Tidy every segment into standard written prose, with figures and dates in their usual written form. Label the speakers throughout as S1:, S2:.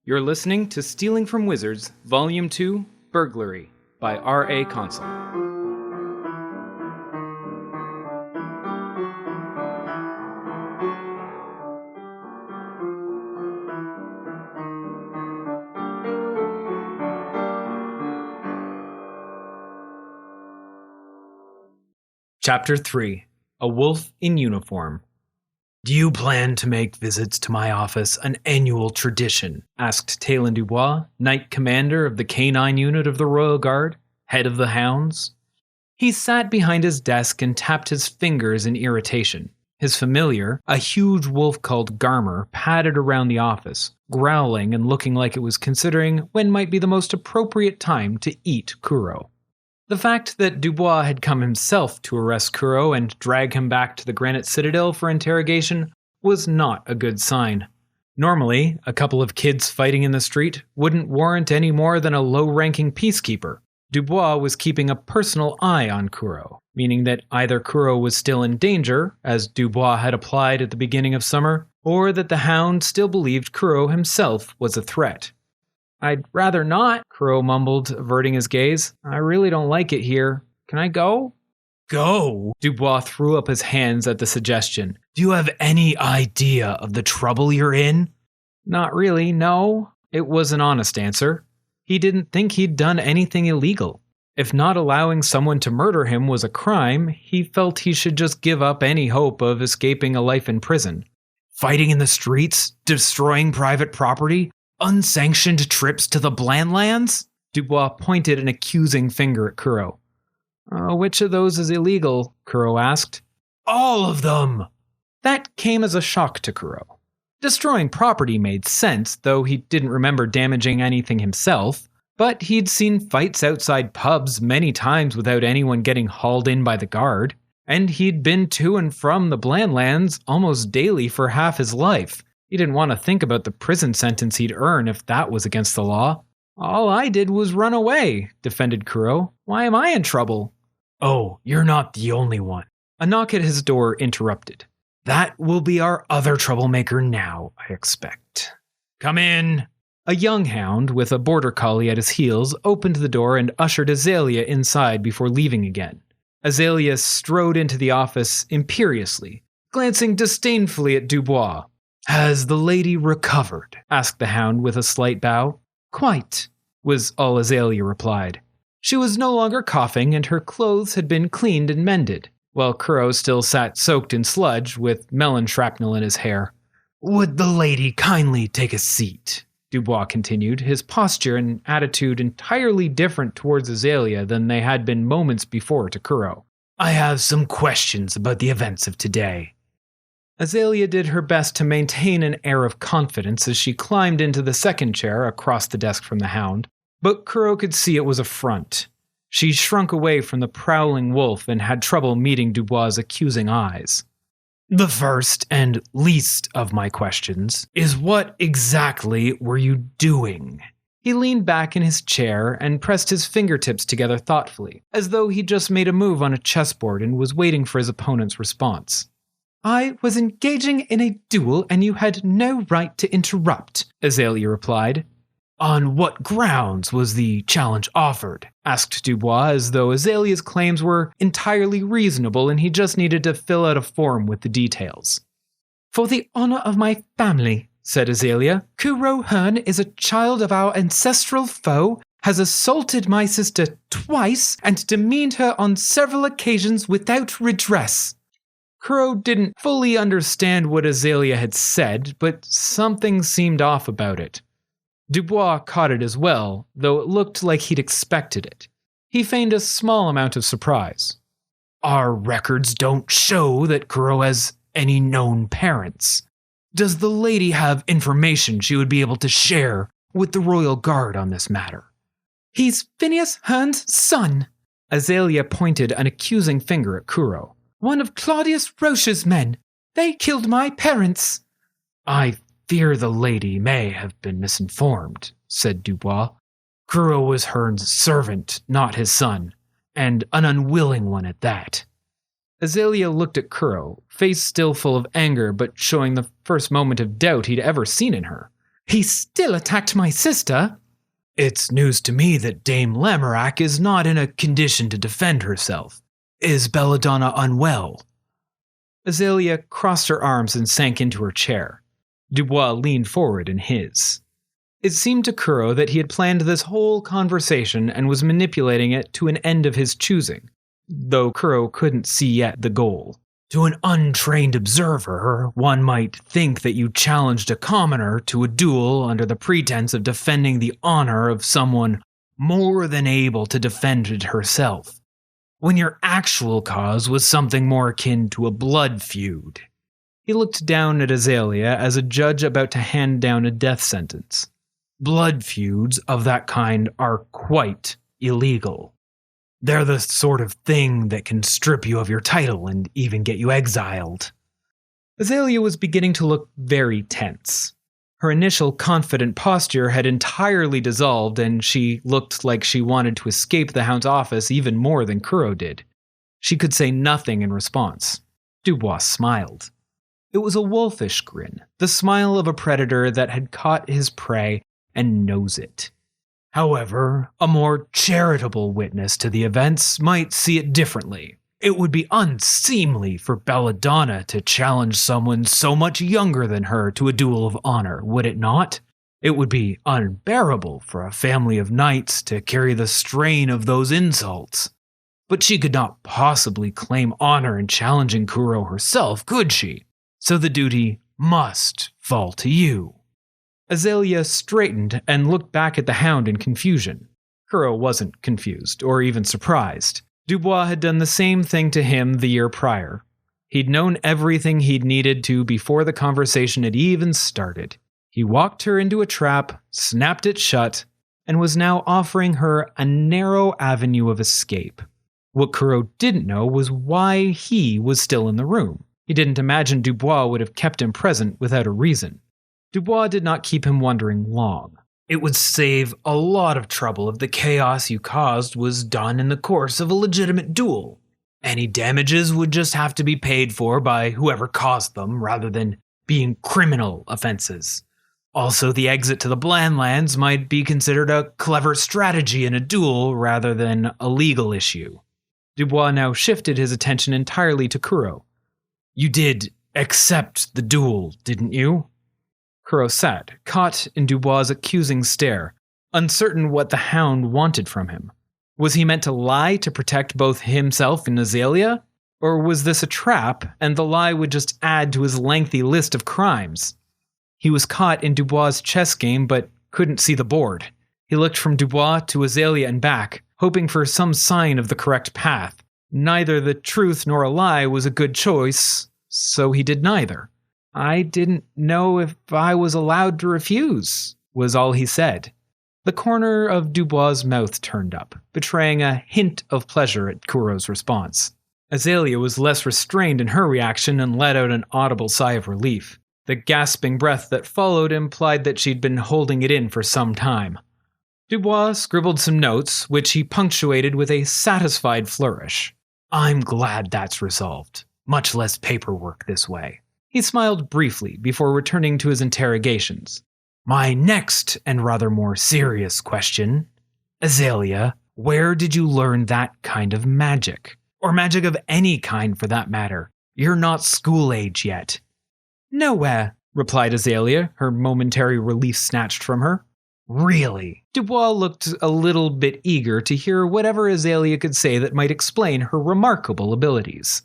S1: You're listening to Stealing from Wizards, Volume 2, Burglary, by R.A. Consul. Chapter 3. A Wolf in Uniform. "Do you plan to make visits to my office an annual tradition?" asked Talon Dubois, Knight Commander of the Canine Unit of the Royal Guard, head of the Hounds. He sat behind his desk and tapped his fingers in irritation. His familiar, a huge wolf called Garmer, padded around the office, growling and looking like it was considering when might be the most appropriate time to eat Kuro. The fact that Dubois had come himself to arrest Kuro and drag him back to the Granite Citadel for interrogation was not a good sign. Normally, a couple of kids fighting in the street wouldn't warrant any more than a low-ranking peacekeeper. Dubois was keeping a personal eye on Kuro, meaning that either Kuro was still in danger, as Dubois had applied at the beginning of summer, or that the Hound still believed Kuro himself was a threat. "I'd rather not," Kuro mumbled, averting his gaze. "I really don't like it here. Can I go?" "Go?" Dubois threw up his hands at the suggestion. "Do you have any idea of the trouble you're in?" "Not really, no." It was an honest answer. He didn't think he'd done anything illegal. If not allowing someone to murder him was a crime, he felt he should just give up any hope of escaping a life in prison. "Fighting in the streets? Destroying private property? Unsanctioned trips to the Blandlands?" Dubois pointed an accusing finger at Kuro. "Which of those is illegal?" Kuro asked. "All of them!" That came as a shock to Kuro. Destroying property made sense, though he didn't remember damaging anything himself, but he'd seen fights outside pubs many times without anyone getting hauled in by the guard, and he'd been to and from the Blandlands almost daily for half his life. He didn't want to think about the prison sentence he'd earn if that was against the law. "All I did was run away," defended Kuro. "Why am I in trouble?" "Oh, you're not the only one." A knock at his door interrupted. "That will be our other troublemaker now, I expect. Come in." A young hound with a border collie at his heels opened the door and ushered Azalea inside before leaving again. Azalea strode into the office imperiously, glancing disdainfully at Dubois. "Has the lady recovered?" asked the hound with a slight bow. "Quite," was all Azalea replied. She was no longer coughing and her clothes had been cleaned and mended, while Kuro still sat soaked in sludge with melon shrapnel in his hair. "Would the lady kindly take a seat?" Dubois continued, his posture and attitude entirely different towards Azalea than they had been moments before to Kuro. "I have some questions about the events of today." Azalea did her best to maintain an air of confidence as she climbed into the second chair across the desk from the hound, but Kuro could see it was a front. She shrunk away from the prowling wolf and had trouble meeting Dubois' accusing eyes. "The first and least of my questions is what exactly were you doing?" He leaned back in his chair and pressed his fingertips together thoughtfully, as though he'd just made a move on a chessboard and was waiting for his opponent's response. "I was engaging in a duel and you had no right to interrupt," Azalea replied. "On what grounds was the challenge offered?" asked Dubois, as though Azalea's claims were entirely reasonable and he just needed to fill out a form with the details. "For the honor of my family," said Azalea. "Kuro Hearn is a child of our ancestral foe, has assaulted my sister twice, and demeaned her on several occasions without redress." Kuro didn't fully understand what Azalea had said, but something seemed off about it. Dubois caught it as well, though it looked like he'd expected it. He feigned a small amount of surprise. "Our records don't show that Kuro has any known parents. Does the lady have information she would be able to share with the Royal Guard on this matter?" "He's Phineas Hearn's son." Azalea pointed an accusing finger at Kuro. "One of Claudius Roche's men. They killed my parents." "I fear the lady may have been misinformed," said Dubois. "Kuro was Hearn's servant, not his son, and an unwilling one at that." Azalea looked at Kuro, face still full of anger but showing the first moment of doubt he'd ever seen in her. He still attacked my sister? It's news to me that Dame Lamorak is not in a condition to defend herself. Is Belladonna unwell? Azalea crossed her arms and sank into her chair. Dubois leaned forward in his. It seemed to Kuro that he had planned this whole conversation and was manipulating it to an end of his choosing, though Kuro couldn't see yet the goal. To an untrained observer, one might think that you challenged a commoner to a duel under the pretense of defending the honor of someone more than able to defend it herself, when your actual cause was something more akin to a blood feud. He looked down at Azalea as a judge about to hand down a death sentence. Blood feuds of that kind are quite illegal. They're the sort of thing that can strip you of your title and even get you exiled. Azalea was beginning to look very tense. Her initial confident posture had entirely dissolved, and she looked like she wanted to escape the Hound's office even more than Kuro did. She could say nothing in response. Dubois smiled. It was a wolfish grin, the smile of a predator that had caught his prey and knows it. However, a more charitable witness to the events might see it differently. It would be unseemly for Belladonna to challenge someone so much younger than her to a duel of honor, would it not? It would be unbearable for a family of knights to carry the strain of those insults. But she could not possibly claim honor in challenging Kuro herself, could she? So the duty must fall to you. Azalea straightened and looked back at the Hound in confusion. Kuro wasn't confused, or even surprised. Dubois had done the same thing to him the year prior. He'd known everything he'd needed to before the conversation had even started. He walked her into a trap, snapped it shut, and was now offering her a narrow avenue of escape. What Kuro didn't know was why he was still in the room. He didn't imagine Dubois would have kept him present without a reason. Dubois did not keep him wondering long. It would save a lot of trouble if the chaos you caused was done in the course of a legitimate duel. Any damages would just have to be paid for by whoever caused them, rather than being criminal offenses. Also, the exit to the Blandlands might be considered a clever strategy in a duel rather than a legal issue. Dubois now shifted his attention entirely to Kuro. You did accept the duel, didn't you? Kuro sat, caught in Dubois' accusing stare, uncertain what the Hound wanted from him. Was he meant to lie to protect both himself and Azalea? Or was this a trap, and the lie would just add to his lengthy list of crimes? He was caught in Dubois' chess game, but couldn't see the board. He looked from Dubois to Azalea and back, hoping for some sign of the correct path. Neither the truth nor a lie was a good choice, so he did neither. I didn't know if I was allowed to refuse, was all he said. The corner of Dubois' mouth turned up, betraying a hint of pleasure at Kuro's response. Azalea was less restrained in her reaction and let out an audible sigh of relief. The gasping breath that followed implied that she'd been holding it in for some time. Dubois scribbled some notes, which he punctuated with a satisfied flourish. I'm glad that's resolved. Much less paperwork this way. He smiled briefly before returning to his interrogations. My next and rather more serious question, Azalea, where did you learn that kind of magic? Or magic of any kind for that matter. You're not school age yet. Nowhere, replied Azalea, her momentary relief snatched from her. Really? Dubois looked a little bit eager to hear whatever Azalea could say that might explain her remarkable abilities.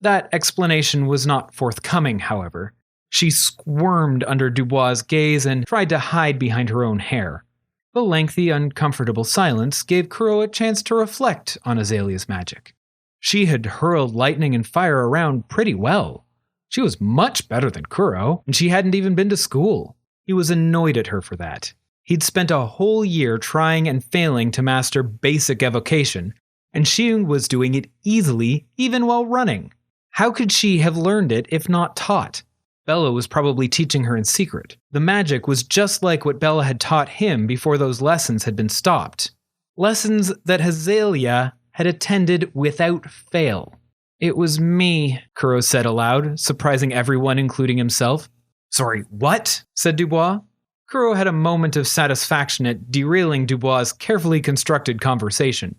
S1: That explanation was not forthcoming, however. She squirmed under Dubois' gaze and tried to hide behind her own hair. The lengthy, uncomfortable silence gave Kuro a chance to reflect on Azalea's magic. She had hurled lightning and fire around pretty well. She was much better than Kuro, and she hadn't even been to school. He was annoyed at her for that. He'd spent a whole year trying and failing to master basic evocation, and she was doing it easily even while running. How could she have learned it if not taught? Bella was probably teaching her in secret. The magic was just like what Bella had taught him before those lessons had been stopped. Lessons that Azalea had attended without fail. It was me, Kuro said aloud, surprising everyone, including himself. Sorry, what? Said Dubois. Kuro had a moment of satisfaction at derailing Dubois' carefully constructed conversation.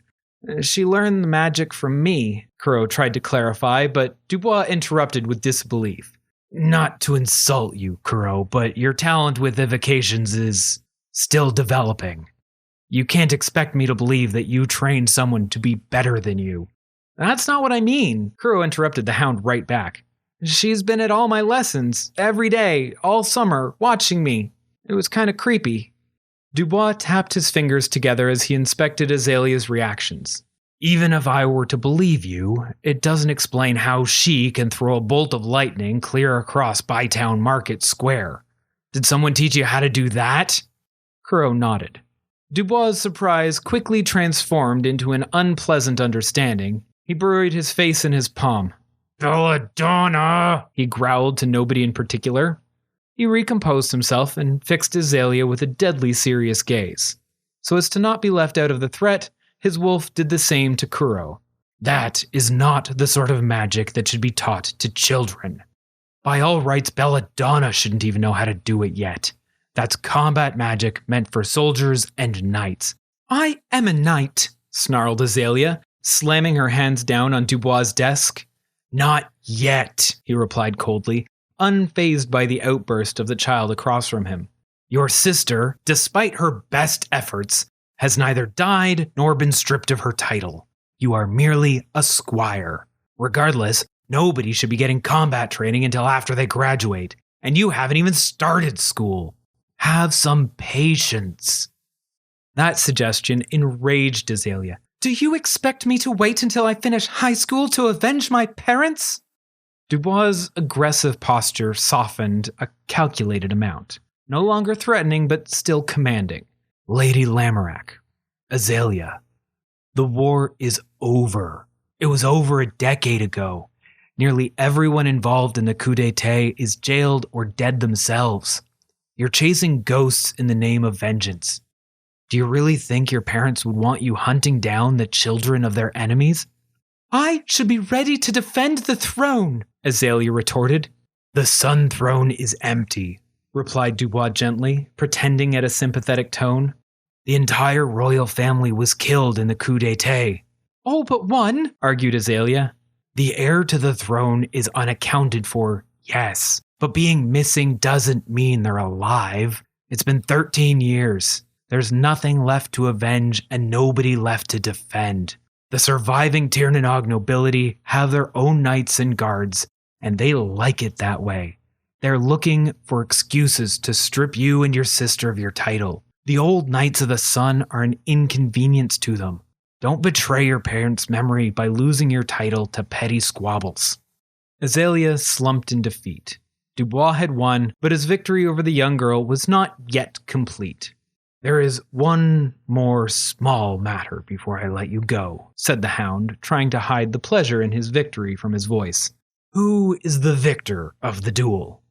S1: She learned the magic from me, Kuro tried to clarify, but Dubois interrupted with disbelief. Not to insult you, Kuro, but your talent with evocations is still developing. You can't expect me to believe that you trained someone to be better than you. That's not what I mean, Kuro interrupted the hound right back. She's been at all my lessons, every day, all summer, watching me. It was kind of creepy. Dubois tapped his fingers together as he inspected Azalea's reactions. Even if I were to believe you, it doesn't explain how she can throw a bolt of lightning clear across Bytown Market Square. Did someone teach you how to do that? Kuro nodded. Dubois' surprise quickly transformed into an unpleasant understanding. He buried his face in his palm. Belladonna! He growled to nobody in particular. He recomposed himself and fixed Azalea with a deadly serious gaze. So as to not be left out of the threat, his wolf did the same to Kuro. That is not the sort of magic that should be taught to children. By all rights, Belladonna shouldn't even know how to do it yet. That's combat magic meant for soldiers and knights. I am a knight, snarled Azalea, slamming her hands down on Dubois' desk. Not yet, he replied coldly, unfazed by the outburst of the child across from him. Your sister, despite her best efforts, has neither died nor been stripped of her title. You are merely a squire. Regardless, nobody should be getting combat training until after they graduate, and you haven't even started school. Have some patience. That suggestion enraged Azalea. Do you expect me to wait until I finish high school to avenge my parents? Dubois' aggressive posture softened a calculated amount. No longer threatening, but still commanding. Lady Lamorak, Azalea, the war is over. It was over a decade ago. Nearly everyone involved in the coup d'etat is jailed or dead themselves. You're chasing ghosts in the name of vengeance. Do you really think your parents would want you hunting down the children of their enemies? I should be ready to defend the throne, Azalea retorted. The Sun Throne is empty, replied Dubois gently, pretending at a sympathetic tone. The entire royal family was killed in the coup d'etat. All but one, argued Azalea. The heir to the throne is unaccounted for, yes, but being missing doesn't mean they're alive. It's been 13 years. There's nothing left to avenge and nobody left to defend. The surviving Tirnanog nobility have their own knights and guards, and they like it that way. They're looking for excuses to strip you and your sister of your title. The old Knights of the Sun are an inconvenience to them. Don't betray your parents' memory by losing your title to petty squabbles. Azalea slumped in defeat. Dubois had won, but his victory over the young girl was not yet complete. There is one more small matter before I let you go, said the hound, trying to hide the pleasure in his victory from his voice. Who is the victor of the duel?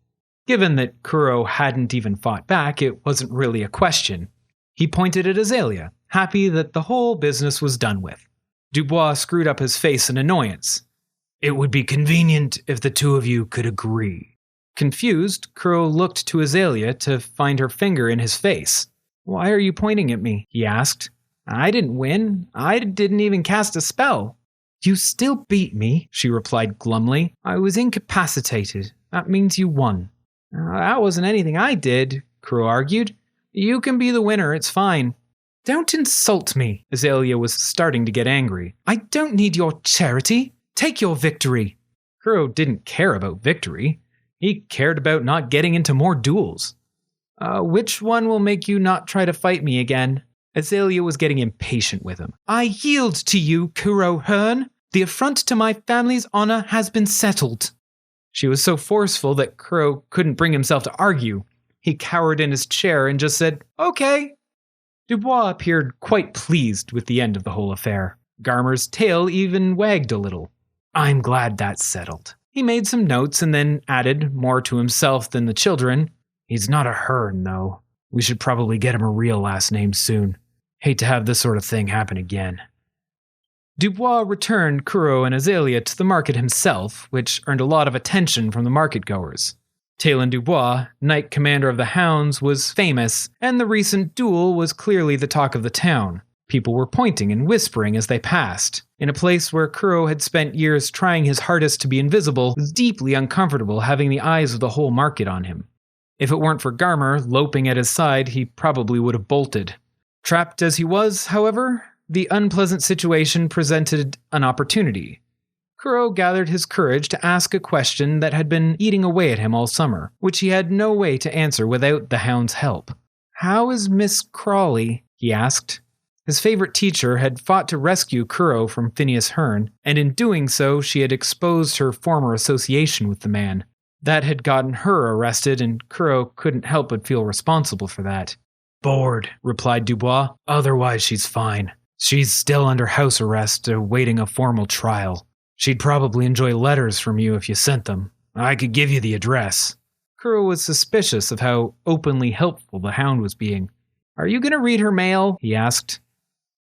S1: Given that Kuro hadn't even fought back, it wasn't really a question. He pointed at Azalea, happy that the whole business was done with. Dubois screwed up his face in annoyance. It would be convenient if the two of you could agree. Confused, Kuro looked to Azalea to find her finger in his face. Why are you pointing at me? He asked. I didn't win. I didn't even cast a spell. You still beat me, she replied glumly. I was incapacitated. That means you won. That wasn't anything I did, Kuro argued. You can be the winner, it's fine. Don't insult me. Azalea was starting to get angry. I don't need your charity. Take your victory. Kuro didn't care about victory. He cared about not getting into more duels. Which one will make you not try to fight me again? Azalea was getting impatient with him. I yield to you, Kuro Hearn. The affront to my family's honor has been settled. She was so forceful that Kuro couldn't bring himself to argue. He cowered in his chair and just said, okay. Dubois appeared quite pleased with the end of the whole affair. Garmer's tail even wagged a little. I'm glad that's settled. He made some notes and then added, more to himself than the children, he's not a Hearn, though. We should probably get him a real last name soon. Hate to have this sort of thing happen again. Dubois returned Kuro and Azalea to the market himself, which earned a lot of attention from the market-goers. Talon Dubois, Knight Commander of the Hounds, was famous, and the recent duel was clearly the talk of the town. People were pointing and whispering as they passed. In a place where Kuro had spent years trying his hardest to be invisible, it was deeply uncomfortable having the eyes of the whole market on him. If it weren't for Garmer loping at his side, he probably would have bolted. Trapped as he was, however, the unpleasant situation presented an opportunity. Kuro gathered his courage to ask a question that had been eating away at him all summer, which he had no way to answer without the Hound's help. "How is Miss Crawley?" he asked. His favorite teacher had fought to rescue Kuro from Phineas Hearn, and in doing so she had exposed her former association with the man. That had gotten her arrested, and Kuro couldn't help but feel responsible for that. "Bored," replied Dubois. "Otherwise she's fine. She's still under house arrest, awaiting a formal trial. She'd probably enjoy letters from you if you sent them. I could give you the address." Kuro was suspicious of how openly helpful the Hound was being. "Are you going to read her mail?" he asked.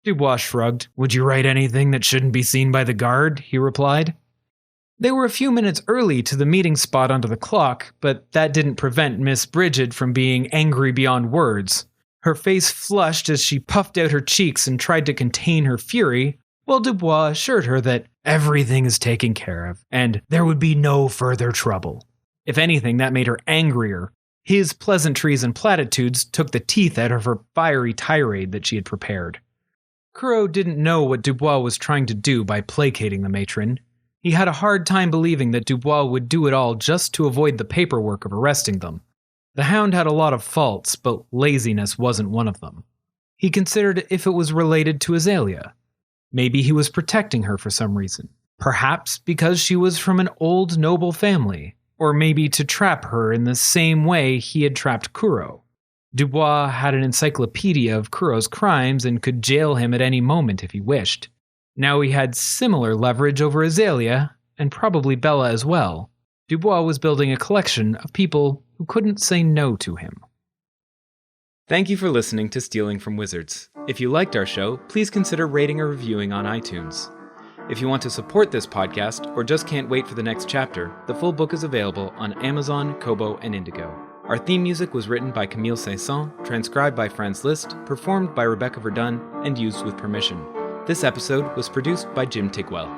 S1: Dubois shrugged. "Would you write anything that shouldn't be seen by the guard?" he replied. They were a few minutes early to the meeting spot under the clock, but that didn't prevent Miss Bridget from being angry beyond words. Her face flushed as she puffed out her cheeks and tried to contain her fury, while Dubois assured her that everything is taken care of, and there would be no further trouble. If anything, that made her angrier. His pleasantries and platitudes took the teeth out of her fiery tirade that she had prepared. Kuro didn't know what Dubois was trying to do by placating the matron. He had a hard time believing that Dubois would do it all just to avoid the paperwork of arresting them. The Hound had a lot of faults, but laziness wasn't one of them. He considered if it was related to Azalea. Maybe he was protecting her for some reason. Perhaps because she was from an old noble family, or maybe to trap her in the same way he had trapped Kuro. Dubois had an encyclopedia of Kuro's crimes and could jail him at any moment if he wished. Now he had similar leverage over Azalea, and probably Bella as well. Dubois was building a collection of people who couldn't say no to him. Thank you for listening to Stealing from Wizards. If you liked our show, please consider rating or reviewing on iTunes. If you want to support this podcast, or just can't wait for the next chapter, the full book is available on Amazon, Kobo, and Indigo. Our theme music was written by Camille Saint-Saëns, transcribed by Franz Liszt, performed by Rebecca Verdun, and used with permission. This episode was produced by Jim Tigwell.